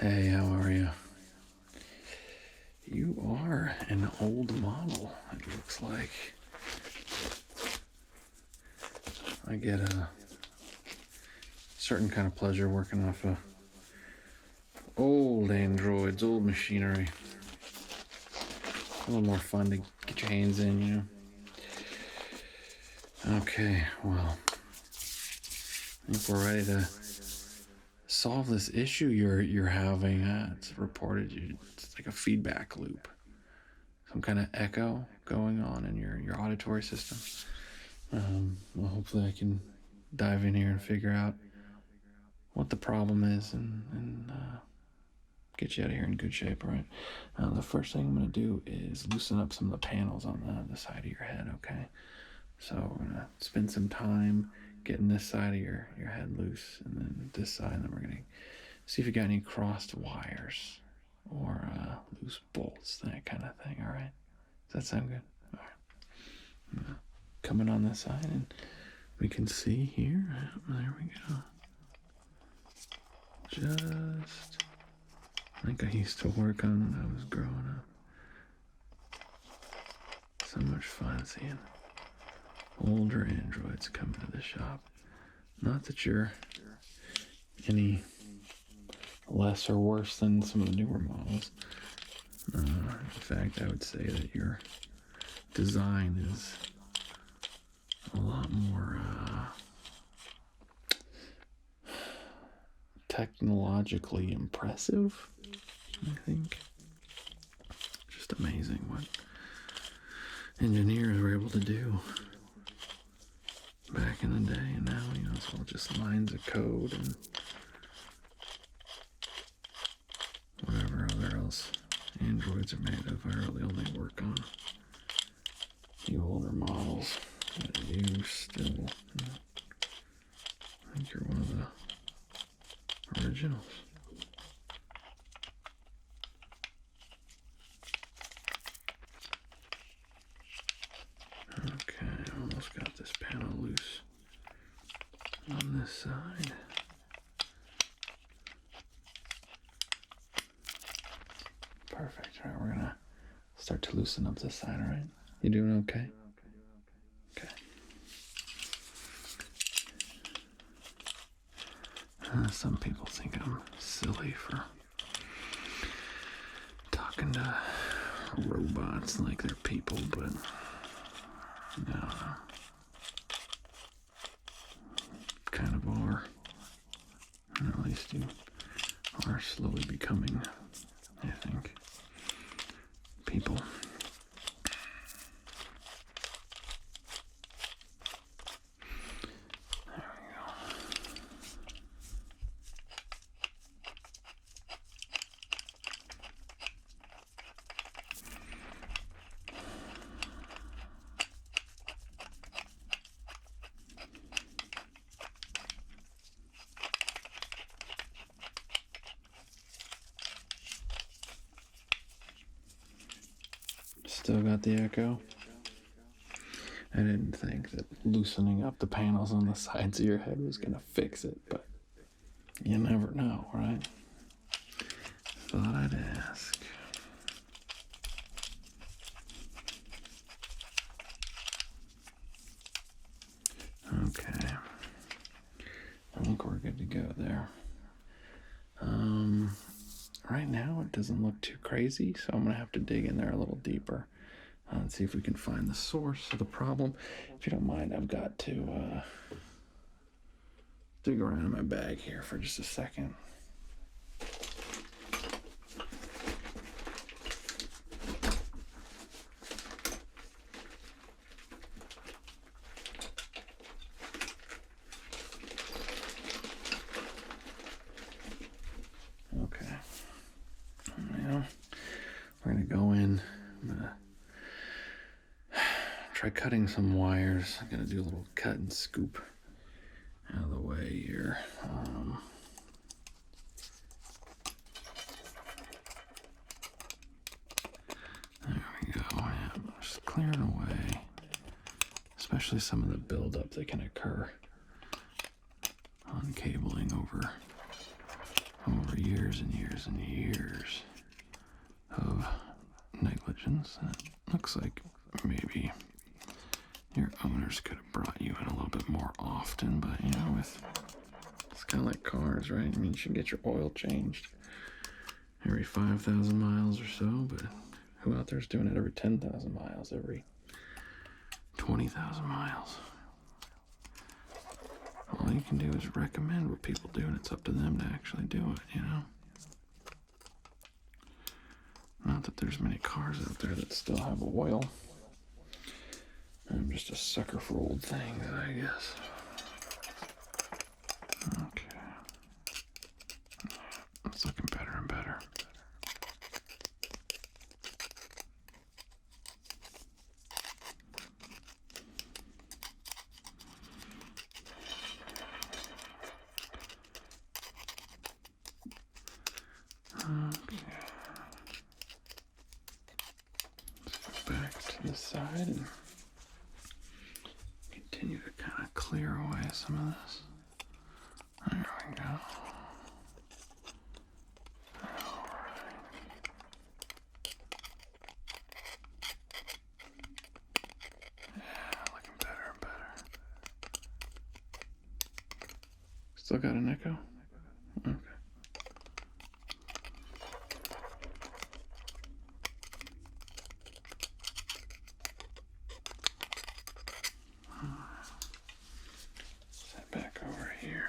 Hey, how are you? You are an old model, it looks like. I get a certain kind of pleasure working off of old androids, old machinery. A little more fun to get your hands in, you know? Okay, well, I think we're ready to solve this issue you're having. It's reported it's like a feedback loop, some kind of echo going on in your auditory system. Well, hopefully I can dive in here and figure out what the problem is and get you out of here in good shape. All right. The first thing I'm going to do is loosen up some of the panels on the side of your head. Okay. So we're going to spend some time getting this side of your head loose, and then this side, and then we're going to see if you got any crossed wires or loose bolts, that kind of thing. All right. Does that sound good? All right. Coming on this side, and we can see here. There we go. I think I used to work on when I was growing up. So much fun seeing older androids come to the shop. Not that you're any less or worse than some of the newer models. In fact, I would say that your design is a lot more technologically impressive, I think. Just amazing what engineers were able to do back in the day, and now, you know, it's all just lines of code and whatever other else androids are made of. I really only work on the older models, but you still, I think you're one of the originals. Okay, almost got this panel loose on this side. Perfect. All right, we're gonna start to loosen up this side. All right, you doing okay? Okay. Some people think I'm silly for talking to robots like they're people, but no, kind of are. And at least you are slowly becoming, I think, people. Still got the echo? I didn't think that loosening up the panels on the sides of your head was going to fix it, but you never know, right? Thought I'd ask. Okay. I think we're good to go there. Right now it doesn't look too crazy, so I'm going to have to dig in there a little deeper and see if we can find the source of the problem. If you don't mind, I've got to dig around in my bag here for just a second. Okay. Now we're going to go in. I'm going to try cutting some wires. I'm going to do a little cut and scoop out of the way here. There we go. Yeah, just clearing away, especially some of the buildup that can occur on cabling over years years and years and years of negligence, and it looks like maybe your owners could have brought you in a little bit more often, but it's kind of like cars, right? I mean, you should get your oil changed every 5,000 miles or so, but who out there's doing it every 10,000 miles, every 20,000 miles? All you can do is recommend what people do, and it's up to them to actually do it, Not that there's many cars out there that still have oil. I'm just a sucker for old things, I guess. Okay. It's looking better and better. Back to the side and continue to kind of clear away some of this. There we go. All right. Yeah, looking better and better. Still got an echo? Okay. Back over here.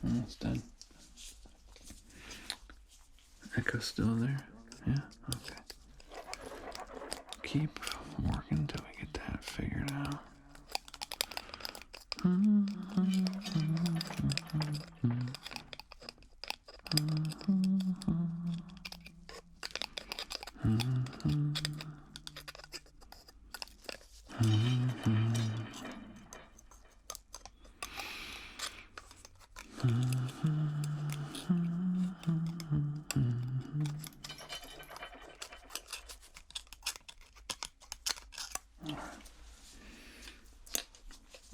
Almost done. Echo still there? Yeah? Okay. Keep working till we get that figured out.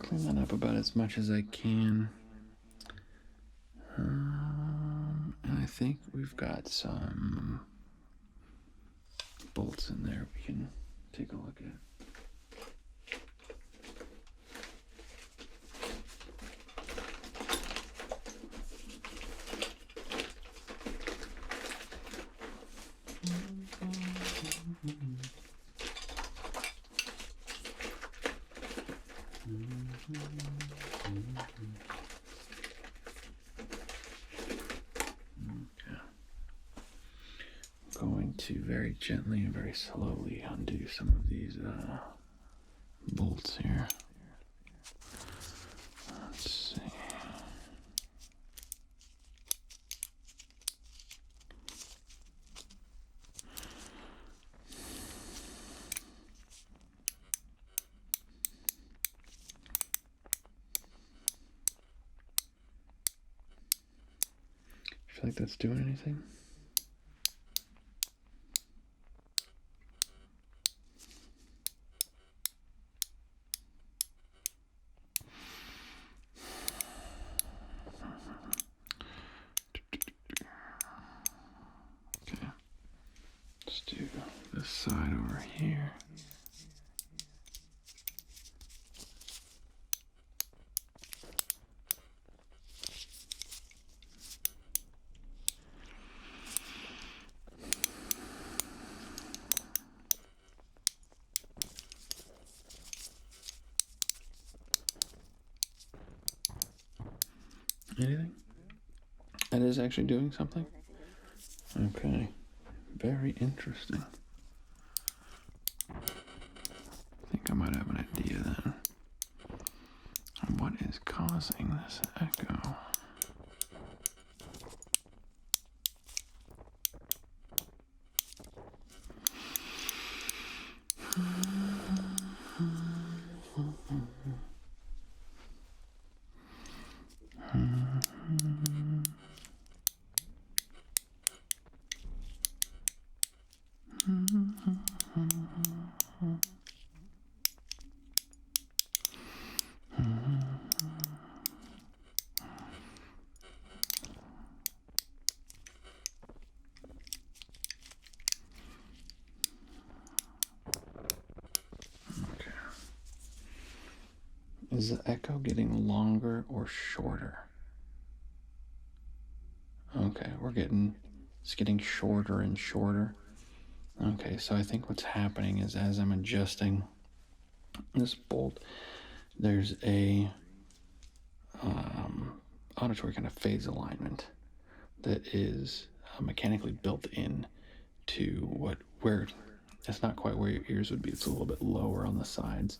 Clean that up about as much as I can. And I think we've got some bolts in there we can take a look at. Going to very gently and very slowly undo some of these bolts here. Let's see. Feel like that's doing anything? side over here. Anything? That is actually doing something? Okay. Very interesting. I think I might have an idea then on what is causing this echo. Is the echo getting longer or shorter? Okay, it's getting shorter and shorter. Okay, so I think what's happening is as I'm adjusting this bolt, there's a auditory kind of phase alignment that is mechanically built in to where it's not quite where your ears would be. It's a little bit lower on the sides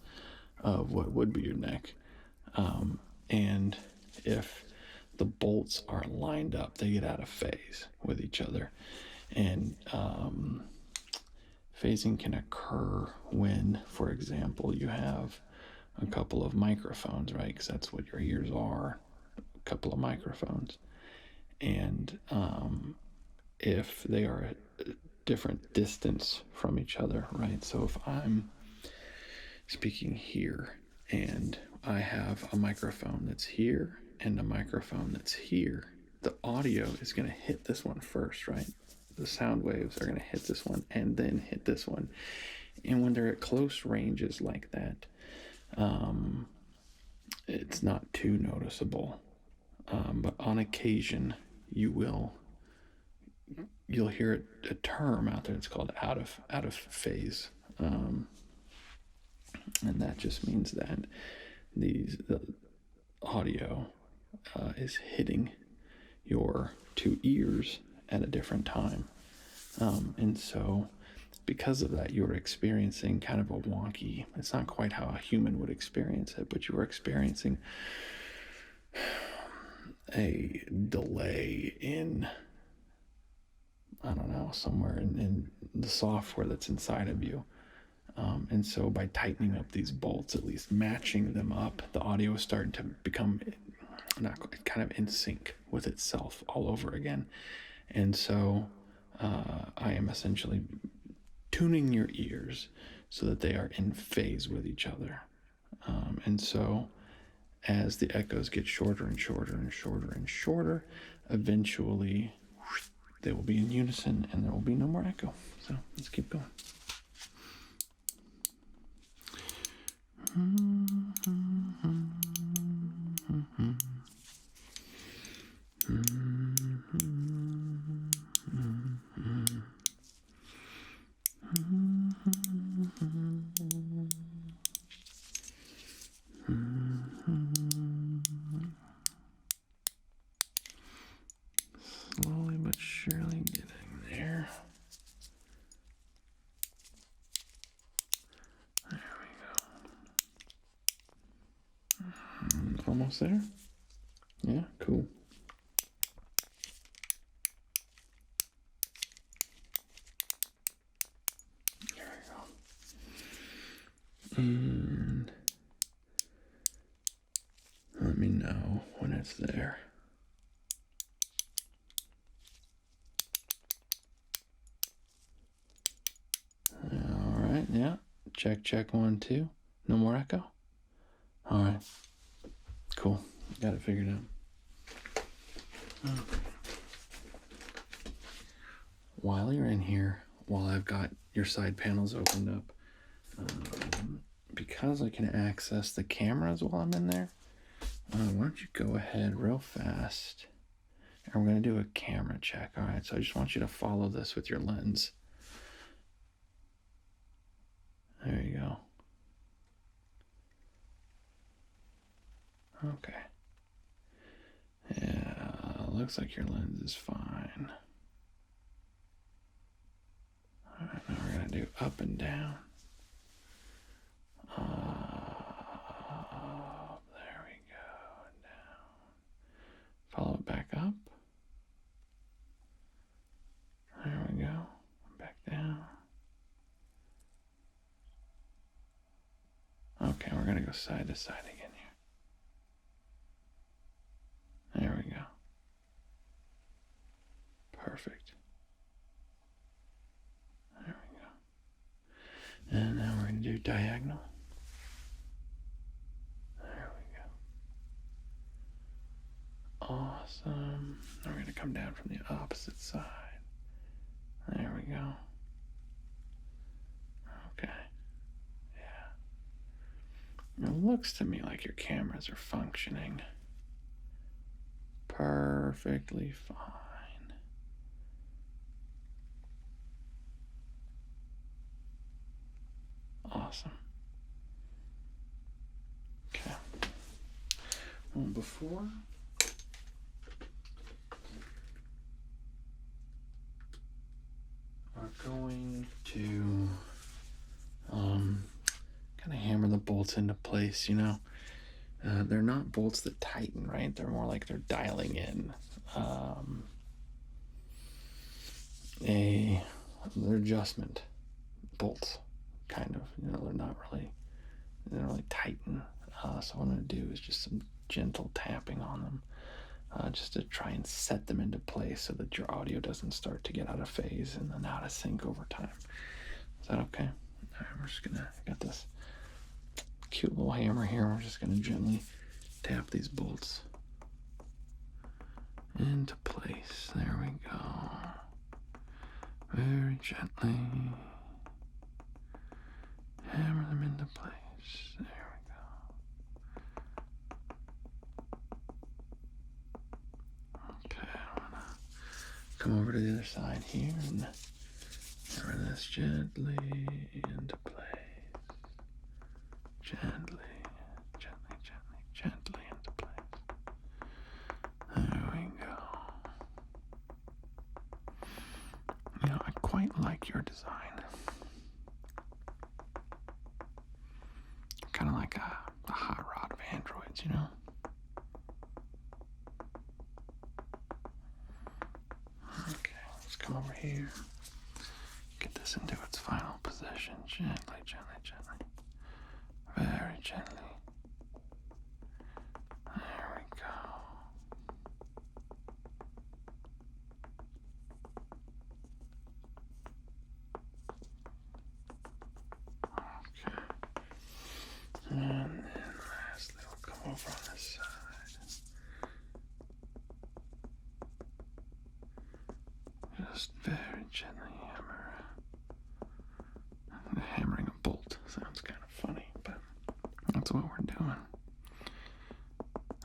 of what would be your neck. And if the bolts are lined up, they get out of phase with each other. And phasing can occur when, for example, you have a couple of microphones, right? Because that's what your ears are, a couple of microphones. And if they are at a different distance from each other, right? So if I'm speaking here and I have a microphone that's here and a microphone that's here, the audio is going to hit this one first, right? The sound waves are going to hit this one and then hit this one. And when they're at close ranges like that, it's not too noticeable. But on occasion, you'll hear a term out there. It's called out of phase. And that just means that the audio is hitting your two ears at a different time. And so because of that, you're experiencing kind of a wonky, it's not quite how a human would experience it, but you're experiencing a delay in, I don't know, somewhere in the software that's inside of you. And so by tightening up these bolts, at least matching them up, the audio is starting to become kind of in sync with itself all over again. And so I am essentially tuning your ears so that they are in phase with each other. And so as the echoes get shorter and shorter and shorter and shorter, eventually they will be in unison and there will be no more echo. So let's keep going. Slowly but surely getting there. There we go. Almost there? Yeah, cool. There we go. And let me know when it's there. All right, yeah. Check 1, 2. No more echo? All right. Cool. Got it figured out. While you're in here, while I've got your side panels opened up. Because I can access the cameras while I'm in there, why don't you go ahead real fast, and we're going to do a camera check. All right, so I just want you to follow this with your lens. There you go. Okay. Yeah, looks like your lens is fine. All right, now we're going to do up and down. Up, there we go, and down. Follow it back up. There we go, back down. Okay, we're gonna go side to side again here. There we go. Perfect. There we go. And now we're gonna do diagonal. There we go. Awesome. Now we're gonna come down from the opposite side. There we go. Okay. Yeah. It looks to me like your cameras are functioning perfectly fine. Awesome. Okay. Well, before we're going to kind of hammer the bolts into place, you know. They're not bolts that tighten, right? They're more like they're dialing in they're adjustment bolts, kind of. You know, they don't really tighten. So what I'm going to do is just some gentle tapping on them, just to try and set them into place so that your audio doesn't start to get out of phase and then out of sync over time. Is that okay? All right, we're just gonna, got this cute little hammer here. We're just gonna gently tap these bolts into place. There we go. Very gently hammer them into place. There we go. Okay, I'm gonna come over to the other side here and hammer this gently into place. Gently, gently, gently, gently into place. There we go. You know, I quite like your design. Kind of like a hot rod of androids, you know? Okay, let's come over here. Get this into its final position. Gently, gently, gently. Very gently. There we go. Okay. And then lastly, we'll come over on this side. Just very gently hammer. Hammering a bolt sounds kind of funny, but that's what we're doing.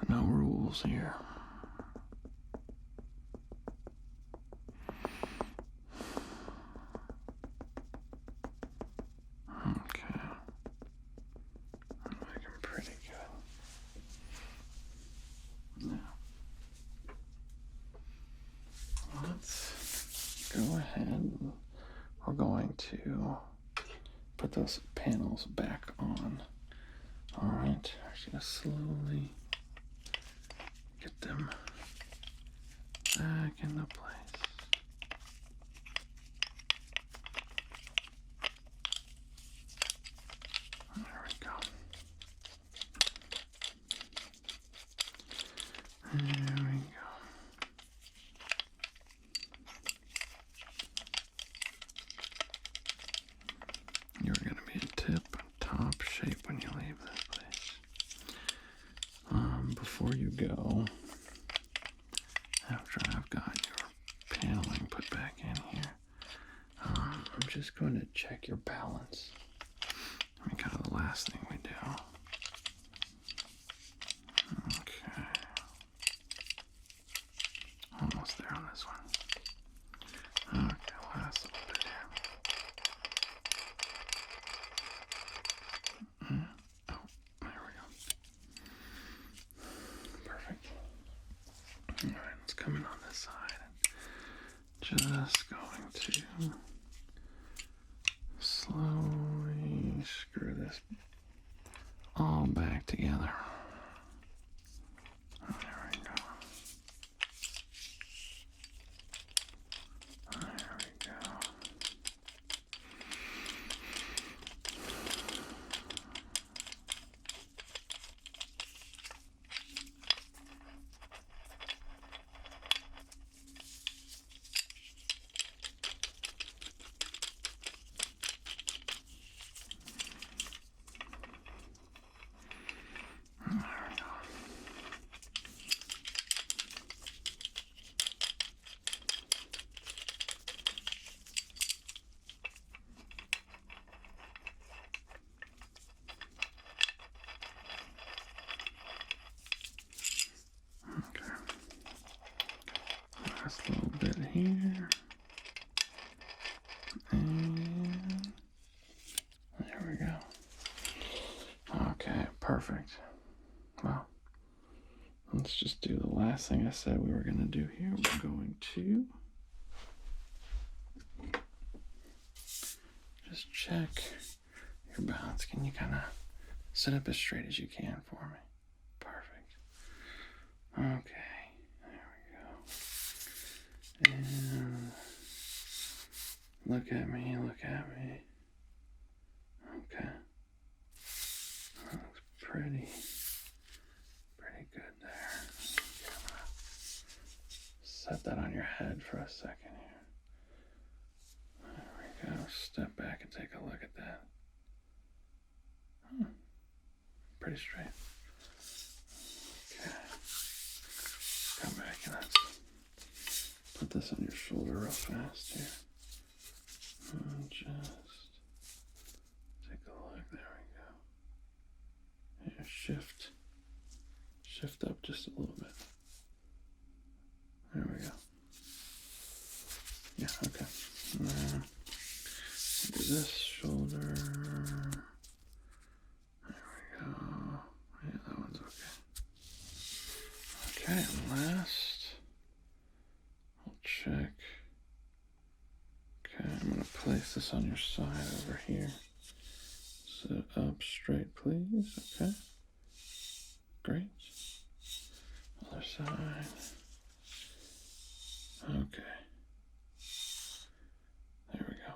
No rules here. Okay. I'm looking pretty good. Now, let's go ahead. We're going to put those panels back on. All right, I'm just gonna slowly get them back into place. There we go. There we go. You're going to be a tip top shape when you leave this place. Before you go, after I've got your paneling put back in here, I'm just going going to check your balance. I mean, kind of the last thing we do. Okay. Almost there on this one. Okay, last little bit here. Oh, there we go. Perfect. Alright, let's come in on this side. Just going to slowly screw this all back together. There we go. There we go. Last little bit here. And there we go. Okay, perfect. Well, let's just do the last thing I said we were going to do here. We're going to just check your balance. Can you kind of sit up as straight as you can for me? Perfect. Okay. And look at me, look at me. Okay. That looks pretty good there. Okay, I'm gonna set that on your head for a second here. There we go. Step back and take a look at that. Pretty straight. Okay. Come back and let's put this on your shoulder real fast here. And just take a look. There we go. Yeah, shift up just a little bit. There we go. Yeah, okay. Now, do this shoulder. There we go. Yeah, that one's okay. Okay, and last, I'll check. Okay, I'm going to place this on your side over here. Sit up straight, please. Okay. Great. Other side. Okay. There we go.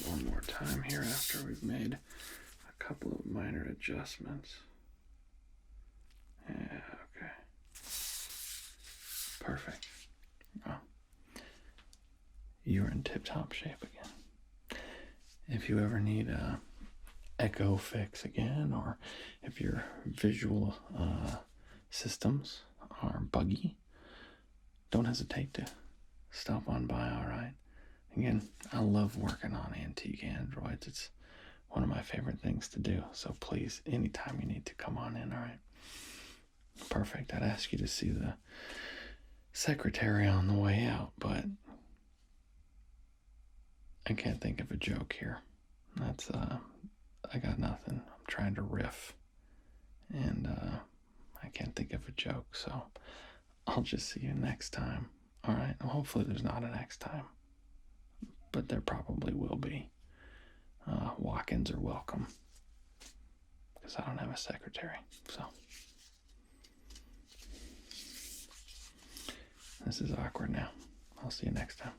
One more time here after we've made a couple of minor adjustments. Yeah, okay. Perfect. Well, you're in tip-top shape again. If you ever need a echo fix again, or if your visual systems are buggy, don't hesitate to stop on by, all right? Again, I love working on antique androids. It's one of my favorite things to do. So please, anytime you need to, come on in, all right? Perfect. I'd ask you to see the secretary on the way out, but I can't think of a joke here. That's, I got nothing. I'm trying to riff, and I can't think of a joke, so I'll just see you next time. All right? Well, hopefully there's not a next time, but there probably will be. Walk-ins are welcome, because I don't have a secretary, so. This is awkward now. I'll see you next time.